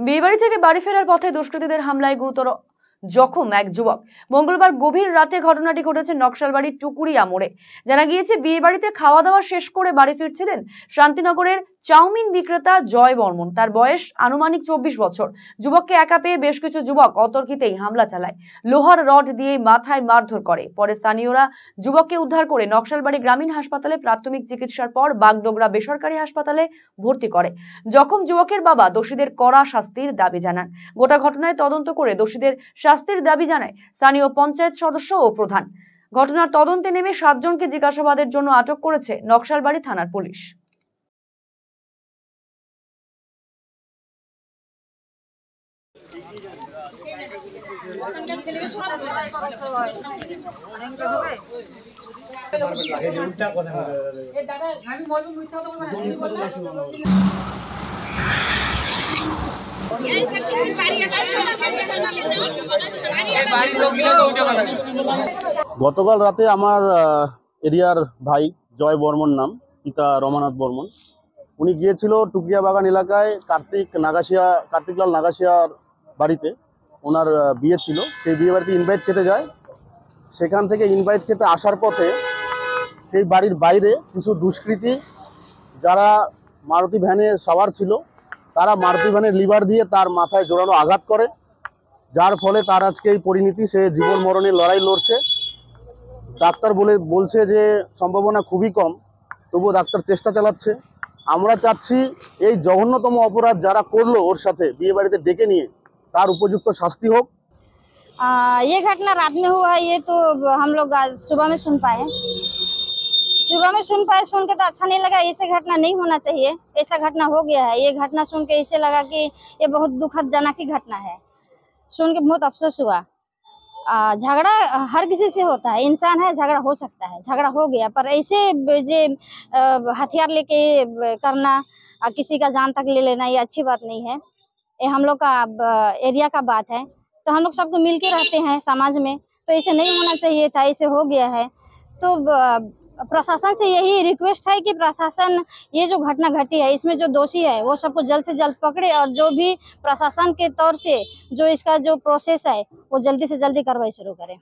বিয়েবাড়ি থেকে বাড়ি ফেরার পথে দুষ্কৃতীদের হামলায় গুরুতর জখম এক যুবক। মঙ্গলবার গভীর রাতে ঘটনাটি ঘটেছে নকশালবাড়ির টুকুরিয়া মোড়ে। জানা গিয়েছে, বিয়ে বাড়িতে খাওয়া দাওয়া শেষ করে বাড়ি ফিরছিলেন শান্তিনগরের চাউমিন বিক্রেতা জয় বর্মন। তার বয়স আনুমানিক 24 বছর। যুবককে একা পেয়ে বেশ কিছু যুবক অতর্কিতেই হামলা চালায়, লোহার রড দিয়ে মাথায় মারধর করে। পরে স্থানীয়রা যুবককে উদ্ধার করে নকশালবাড়ি গ্রামীণ হাসপাতালে প্রাথমিক চিকিৎসার পর বাগডোগরা বেসরকারি হাসপাতালে ভর্তি করে। জখম যুবকের বাবা দোষীদের কড়া শাস্তির দাবি জানান। গোটা ঘটনায় তদন্ত করে দোষীদের শাস্তির দাবি জানায় স্থানীয় পঞ্চায়েত সদস্য ও প্রধান। ঘটনার তদন্তে নেমে 7 জনকে জিজ্ঞাসাবাদের জন্য আটক করেছে নকশালবাড়ি থানার পুলিশ। গতকাল রাতে আমার এরিয়ার ভাই জয় বর্মন নাম, পিতা রমানাথ বর্মন, উনি গিয়েছিল টুকরিয়া বাগান এলাকায় কার্তিকলাল নাগাশিয়ার বাড়িতে। ওনার বিয়ে ছিল, সেই বিয়ে বাড়িতে ইনভাইট খেতে যায়। সেখান থেকে ইনভাইট খেতে আসার পথে সেই বাড়ির বাইরে কিছু দুষ্কৃতী, যারা মারুতি ভ্যানে সওয়ার ছিল, তারা মারুতি ভ্যানের লিভার দিয়ে তার মাথায় জোরালো আঘাত করে, যার ফলে তার আজকে এই পরিণতি। সে জীবন মরণের লড়াই লড়ছে। ডাক্তার বলছে যে সম্ভাবনা খুবই কম, তবুও ডাক্তার চেষ্টা চালাচ্ছে। আমরা চাচ্ছি এই জঘন্যতম অপরাধ যারা করলো ওর সাথে বিয়ে বাড়িতে ডেকে নিয়ে, তার উপযুক্ত শাস্তি হোক। ये घटना रात में हुआ है। ये तो हम लोग आज सुबह में सुन पाए। सुन के तो अच्छा नहीं लगा। ऐसे घटना नहीं होना चाहिए। ऐसा घटना हो गया है। ये घटना सुन के ऐसे लगा कि ये बहुत दुखदजनक की घटना है। सुन के बहुत अफसोस हुआ। झगड़ा हर किसी से होता है, इंसान है, झगड़ा हो सकता है, झगड़ा हो गया, पर ऐसे जे हथियार लेके करना, किसी का जान तक ले लेना, ये अच्छी बात नहीं है। ये हम लोग का एरिया का बात है, तो हम लोग सबको मिल के रहते हैं समाज में, तो ऐसे नहीं होना चाहिए था। ऐसे हो गया है तो प्रशासन से यही रिक्वेस्ट है कि प्रशासन ये जो घटना घटी है, इसमें जो दोषी है वो सबको जल्द से जल्द पकड़े, और जो भी प्रशासन के तौर से जो इसका जो प्रोसेस है वो जल्दी से जल्दी कार्रवाई शुरू करें।